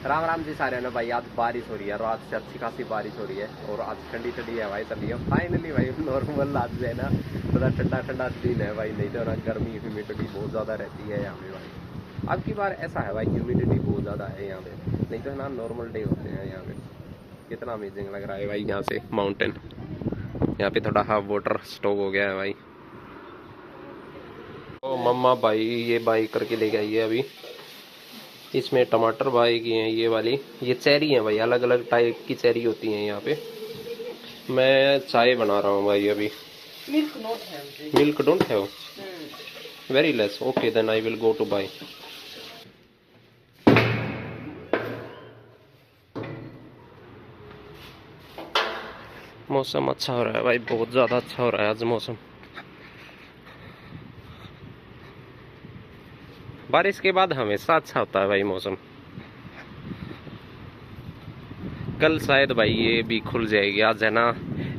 राम राम जी सारे ना भाई। आज बारिश हो रही है, रात से अच्छी खासी बारिश हो रही है और आज ठंडी ठंडी हवाएं चल रही है फाइनली भाई। नॉर्मल आज जो है ना थोड़ा ठंडा ठंडा दिन है भाई, नहीं तो ना गर्मी ह्यूमिडिटी बहुत ज़्यादा रहती है यहाँ पे भाई। अब की बार ऐसा है भाई, ह्यूमिडिटी बहुत ज़्यादा है यहाँ पे, नहीं तो ना नॉर्मल डे होते हैं यहाँ पे। कितना अमेजिंग लग रहा है भाई यहाँ से माउंटेन। यहाँ पे थोड़ा हाफ वाटर स्टॉक हो गया है भाई। ओ मम्मा भाई ये बाई करके ले गई है अभी। इसमें टमाटर बाई की हैं, ये वाली ये चेरी है भाई, अलग अलग टाइप की चेरी होती हैं यहाँ पे। मैं चाय बना रहा हूँ भाई अभी। Milk don't have, very less, okay then I will go to buy. मौसम अच्छा हो रहा है भाई, बहुत ज़्यादा अच्छा हो रहा है आज मौसम। बारिश के बाद हमेशा अच्छा होता है भाई मौसम। कल शायद भाई ये भी खुल जाएगी, आज है ना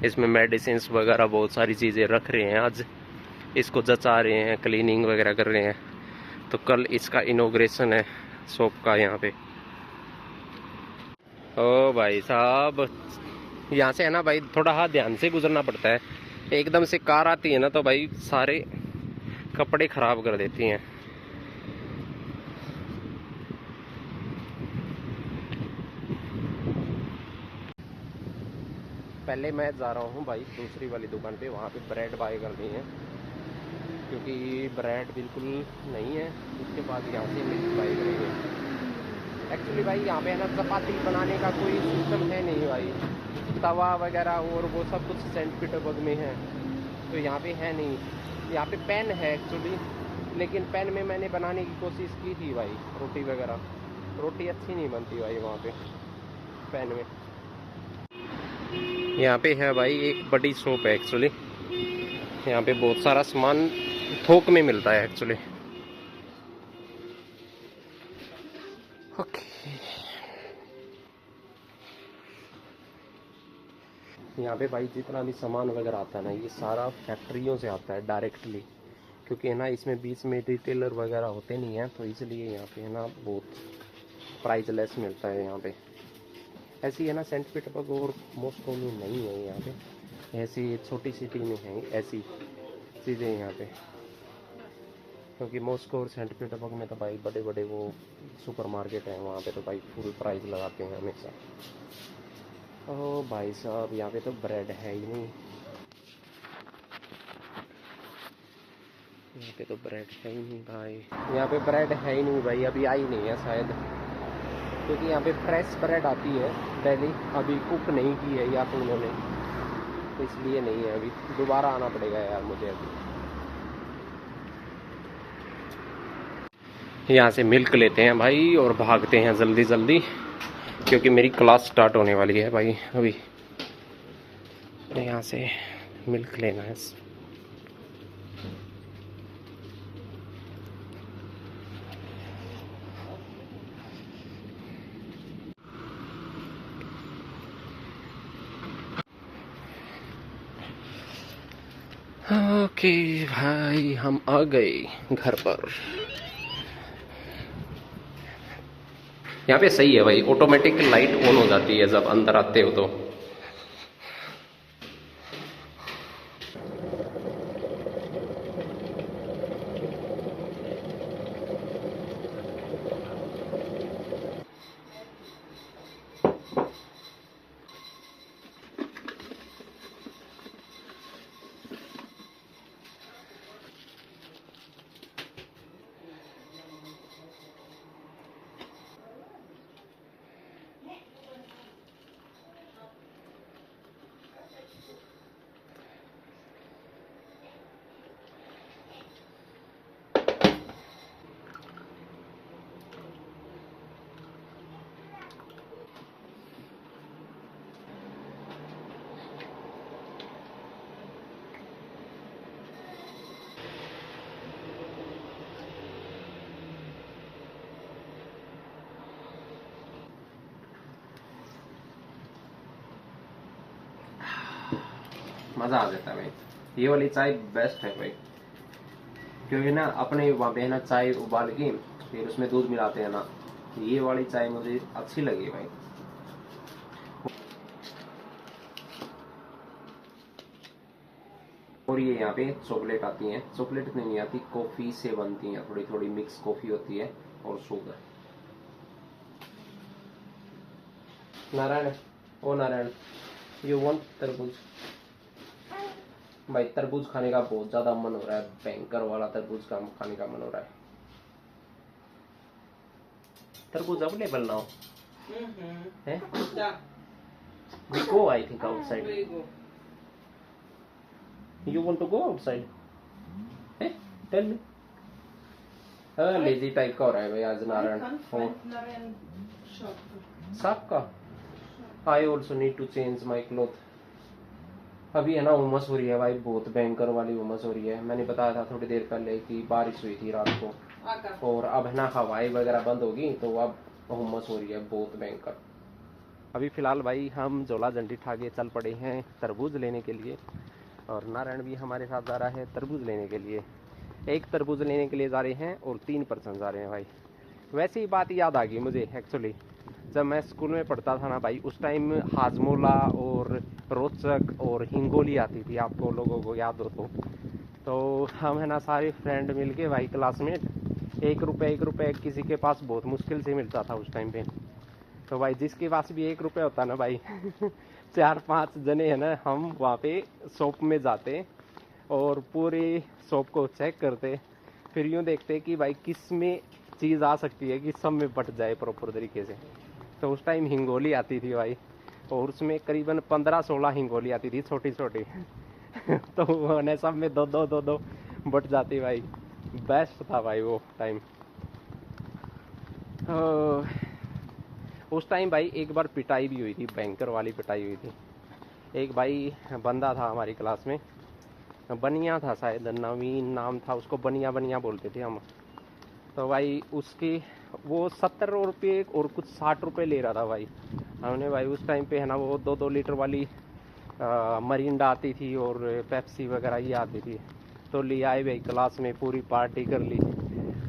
इसमें मेडिसिन वगैरह बहुत सारी चीज़ें रख रहे हैं, आज इसको जचा रहे हैं, क्लीनिंग वगैरह कर रहे हैं। तो कल इसका इनॉग्रेशन है शॉप का यहाँ पे। ओ भाई साहब, यहाँ से है ना भाई थोड़ा हाथ ध्यान से गुजरना पड़ता है। एकदम से कार आती है ना तो भाई सारे कपड़े खराब कर देती हैं। पहले मैं जा रहा हूँ भाई दूसरी वाली दुकान पे, वहाँ पे ब्रेड बाय करनी है क्योंकि ब्रेड बिल्कुल नहीं है। उसके बाद यहाँ से मिल्क बाय करेंगे। एक्चुअली भाई यहाँ पे है ना चपाती बनाने का कोई सिस्टम है नहीं भाई, तवा वगैरह और वो सब कुछ सेंट पीटर्सबर्ग में है, तो यहाँ पे है नहीं। यहाँ पे पैन है एक्चुअली, लेकिन पैन में मैंने बनाने की कोशिश की थी भाई रोटी वगैरह, रोटी अच्छी नहीं बनती भाई वहाँ पे पैन में। यहाँ पे है भाई एक बड़ी शॉप है एक्चुअली, यहाँ पे बहुत सारा सामान थोक में मिलता है एक्चुअली। ओके, यहाँ पे भाई जितना भी सामान वगैरह आता है ना ये सारा फैक्ट्रियों से आता है डायरेक्टली, क्योंकि है ना इसमें बीच में रिटेलर वगैरह होते नहीं हैं, तो इसलिए यहाँ पे है ना बहुत प्राइस लेस मिलता है यहाँ पे। ऐसी है ना सेंट पीटर्सबर्ग और मॉस्को में नहीं है यहाँ पे, ऐसी छोटी सिटी में है ऐसी चीज़ें यहाँ पे। क्योंकि मॉस्को और सेंट पीटर्सबर्ग में तो भाई बड़े बड़े वो सुपर मार्केट हैं, वहाँ पे तो भाई फुल प्राइस लगाते हैं हमेशा। ओह भाई साहब, यहाँ पे तो ब्रेड है ही नहीं, यहाँ पे तो ब्रेड है ही नहीं भाई, यहाँ पे ब्रेड है ही नहीं भाई, अभी आई नहीं है शायद, क्योंकि यहाँ पे फ्रेश ब्रेड आती है डेली, अभी कुक नहीं की है या तो उन्होंने, तो इसलिए नहीं है अभी। दोबारा आना पड़ेगा यार मुझे अभी। यहाँ से मिल्क लेते हैं भाई और भागते हैं जल्दी जल्दी, क्योंकि मेरी क्लास स्टार्ट होने वाली है भाई अभी। यहाँ से मिल्क लेना है। ओके भाई, हम आ गए घर पर। यहाँ पे सही है भाई, ऑटोमेटिक लाइट ऑन हो जाती है जब अंदर आते हो तो। मज़ा आ जाता है भाई, ये वाली चाय बेस्ट है भाई, क्योंकि ना अपने वहाँ पे ना चाय उबाल के फिर उसमें दूध मिलाते हैं ना, ये वाली चाय मुझे अच्छी लगी भाई। और ये यहाँ पे चॉकलेट आती है, चॉकलेट नहीं आती, कॉफी से बनती है, थोड़ी थोड़ी मिक्स कॉफी होती है और शुगर। नारायण, ओ नारायण, यू वांट तरबूज? भाई तरबूज खाने का बहुत ज्यादा मन हो रहा है, भयंकर वाला तरबूज का खाने का मन हो रहा है। तरबूज अवेलेबल नाउ है? We go, I think, outside. You want to go outside? Eh? Tell me. Lazy type का हो रहा है भाई आज नारायण। साफ का? I also need to change my clothes. अभी है ना उमस हो रही है भाई, बहुत भयंकर वाली उमस हो रही है। मैंने बताया था थोड़ी देर पहले कि बारिश हुई थी रात को, और अब है ना हवाएं वगैरह बंद होगी तो अब उमस हो रही है बहुत भयंकर। अभी फिलहाल भाई हम झोला झंडी ठाके चल पड़े हैं तरबूज लेने के लिए, और नारायण भी हमारे साथ जा रहा है तरबूज लेने के लिए। एक तरबूज लेने के लिए जा रहे हैं और 3 पर्सन जा रहे हैं भाई। वैसे ही बात याद आ गई मुझे एक्चुअली, जब मैं स्कूल में पढ़ता था ना भाई, उस टाइम हाजमोला और रोचक और हिंगोली आती थी, आपको लोगों को याद हो तो हम है ना सारे फ्रेंड मिलके भाई क्लासमेट, 1 रुपये किसी के पास बहुत मुश्किल से मिलता था उस टाइम पे। तो भाई जिसके पास भी 1 रुपये होता ना भाई 4-5 जने है ना, हम वहाँ पे शॉप में जाते और पूरे शॉप को चेक करते, फिर यूँ देखते कि भाई किस में चीज़ आ सकती है कि सब में बट जाए प्रॉपर तरीके से। तो उस टाइम हिंगोली आती थी भाई, और उसमें करीबन 15-16 हिंगोली आती थी छोटी छोटी तो उन्हें सब में दो बट जाती भाई। बेस्ट था भाई वो टाइम। उस टाइम भाई एक बार पिटाई भी हुई थी, भयंकर वाली पिटाई हुई थी। एक भाई बंदा था हमारी क्लास में, बनिया था शायद, नवीन नाम था उसको, बनिया बोलते थे हम। तो भाई उसकी वो 70 रुपये और कुछ 60 रुपये ले रहा था भाई। हमने भाई उस टाइम पे है ना वो 2-2 लीटर वाली मरिंडा आती थी और पेप्सी वगैरह ये आती थी, तो ले आए भाई क्लास में, पूरी पार्टी कर ली।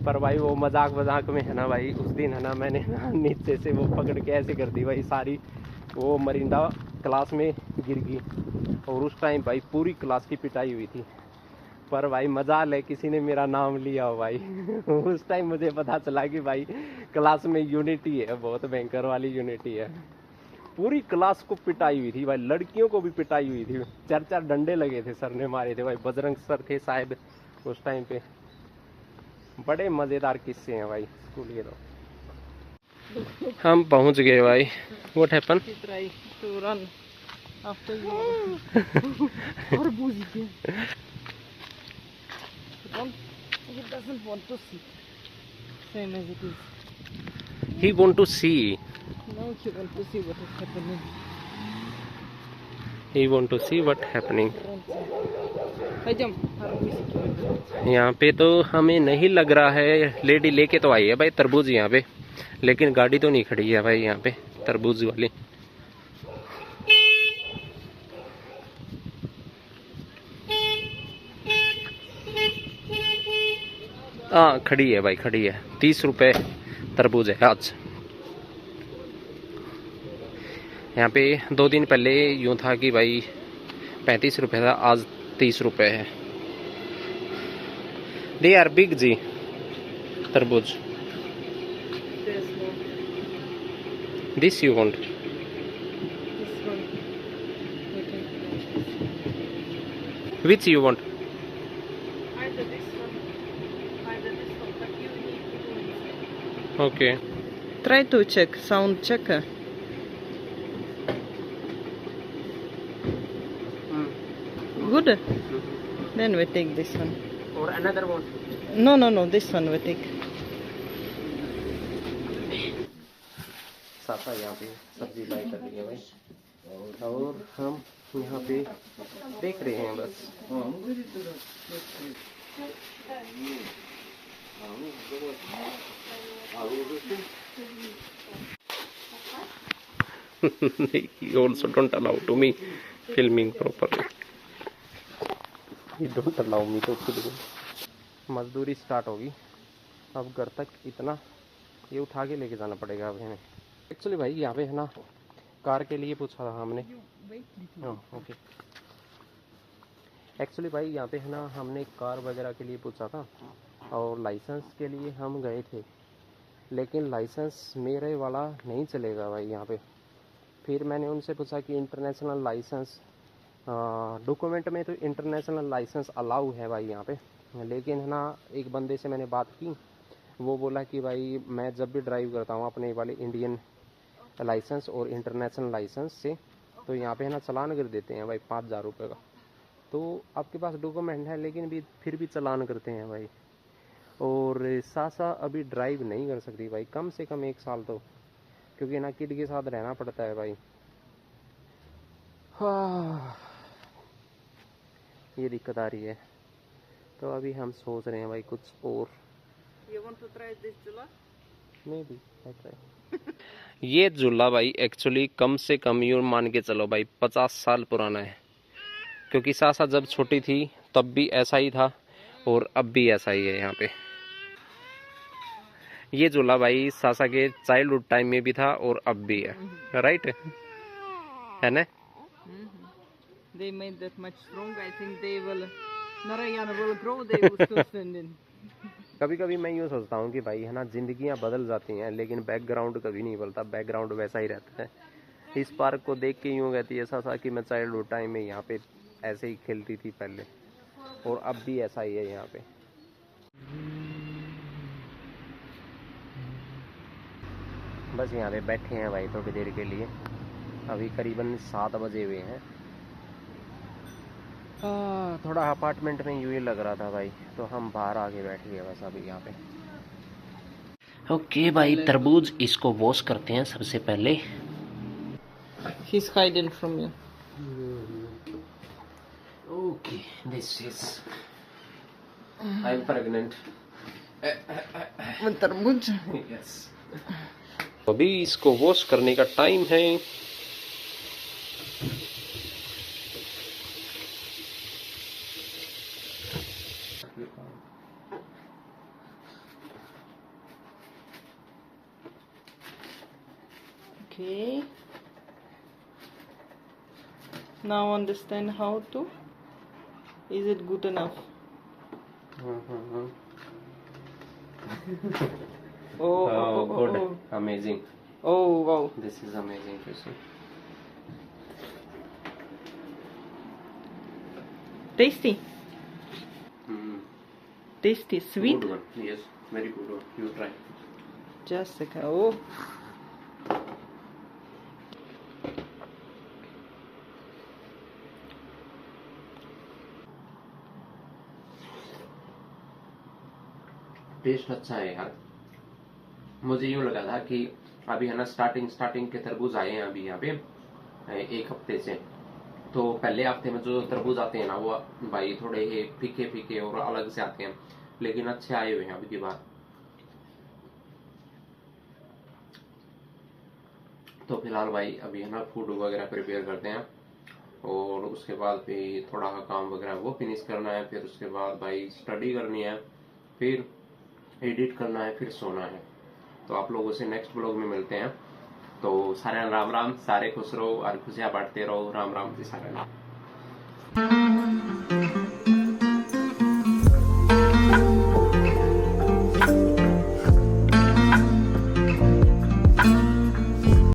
पर भाई वो मजाक में है ना भाई, उस दिन है ना मैंने ना नीचे से वो पकड़ के ऐसे कर दी भाई, सारी वो मरिंडा क्लास में गिर गई, और उस टाइम भाई पूरी क्लास की पिटाई हुई थी। पर भाई मजाल है किसी ने मेरा नाम लिया हो भाई उस टाइम मुझे पता चला कि भाई क्लास में यूनिटी है, बहुत भयंकर वाली यूनिटी है। पूरी क्लास को पिटाई हुई थी भाई, लड़कियों को भी पिटाई हुई थी, 4-4 डंडे लगे थे, सर ने मारे थे भाई, बजरंग सर थे शायद उस टाइम पे। बड़े मजेदार किस्से हैं भाई स्कूल के। तो हम पहुंच गए भाई। What happen? To run after you. Or Boozy. He doesn't want to see. Same as it is. He want to see. Now he want to see what is happening. He want to see what happening. यहाँ पे तो हमें नहीं लग रहा है, lady लेके तो आई है भाई तरबूज यहाँ पे, लेकिन गाड़ी तो नहीं खड़ी है भाई यहाँ पे तरबूज वाली। हाँ खड़ी है भाई, खड़ी है। 30 रुपये तरबूज है आज। यहाँ पे 2 दिन पहले यूँ था कि भाई 35 रुपये था, आज 30 रुपये है। दे आर बिग जी तरबूज। This you want? Which you want? Okay. Try to check sound checker. Good. Then we take this one. Or another one? No. This one we take. साथा यहाँ पे सब्जी लाई कर रही है भाई, और हम यहाँ पे देख रहे हैं बस। You also don't allow to me filming properly. You don't allow me to film. मजदूरी स्टार्ट होगी अब, घर तक इतना ये उठा के लेके जाना पड़ेगा अब हमें। एक्चुअली भाई यहाँ पे है ना कार के लिए पूछा था हमने। हाँ ओके। एक्चुअली भाई यहाँ पे है ना हमने कार वगैरह के लिए पूछा था और लाइसेंस के लिए हम गए थे, लेकिन लाइसेंस मेरे वाला नहीं चलेगा भाई यहाँ पे। फिर मैंने उनसे पूछा कि इंटरनेशनल लाइसेंस, डॉक्यूमेंट में तो इंटरनेशनल लाइसेंस अलाउ है भाई यहाँ पे, लेकिन है ना एक बंदे से मैंने बात की, वो बोला कि भाई मैं जब भी ड्राइव करता हूँ अपने वाले इंडियन लाइसेंस और इंटरनेशनल लाइसेंस से, तो यहाँ पे है ना चालान कर देते हैं भाई 5,000 रुपये का। तो आपके पास डॉक्यूमेंट है लेकिन भी फिर भी चालान करते हैं भाई। और सासा अभी ड्राइव नहीं कर सकती भाई, कम से कम 1 साल तो, क्योंकि ना किड के साथ रहना पड़ता है भाई। हाँ ये दिक्कत आ रही है। तो अभी हम सोच रहे हैं भाई कुछ और। You want to try this chula? May be ये झूला भाई एक्चुअली कम से कम यूँ मान के चलो भाई 50 साल पुराना है, क्योंकि सासा जब छोटी थी तब भी ऐसा ही था और अब भी ऐसा ही है यहाँ पे। ये झूला भाई सासा के चाइल्डहुड टाइम में भी था और अब भी है, राइट है ना? They made that much strong. I think they will. Narayana will grow. They will still stand in. कभी कभी मैं यूँ सोचता हूँ कि भाई है ना जिंदगियाँ बदल जाती हैं लेकिन बैकग्राउंड कभी नहीं बदलता, बैकग्राउंड वैसा ही रहता है। इस पार्क को देख के यूँ कहती है सासा कि मैं चाइल्डहुड टाइम में यहाँ पे ऐसे ही खेलती थी पहले, और अब भी ऐसा ही है यहाँ पे। बस यहाँ पे बैठे हैं भाई थोड़ी देर के लिए, अभी करीबन 7 बजे हुए हैं। थोड़ा अपार्टमेंट में यूँ ही लग रहा था भाई, तो हम बाहर आके बैठ गए बस अभी यहाँ पे। ओके भाई तरबूज इसको वॉश करते हैं सबसे पहले। He's hiding from you. Okay this is I am pregnant. तरबूज. यस अभी इसको वॉश करने का टाइम है। Okay. Now understand how to. Is it good enough? Good. Amazing. Oh wow. This is amazing to see. Tasty. Tasty. Sweet. Good one. Yes, very good one. You try. Just a second. Oh. Taste अच्छा है यार। मुझे यूँ लगा था कि अभी है ना स्टार्टिंग के तरबूज आए हैं अभी यहाँ पे 1 हफ्ते से, तो पहले हफ्ते में जो तरबूज आते हैं ना वो भाई थोड़े फीके और अलग से आते हैं, लेकिन अच्छे आए हुए हैं अभी की बार। तो फिलहाल भाई अभी है ना फूड वगैरह प्रिपेयर करते हैं और उसके बाद भी थोड़ा काम वगैरह वो फिनिश करना है, फिर उसके बाद भाई स्टडी करनी है, फिर एडिट करना है, फिर सोना है। तो आप लोगों से नेक्स्ट ब्लॉग में मिलते हैं। तो सारे राम राम, सारे खुश रहो और खुशियाँ बांटते रहो। राम राम जी सारे।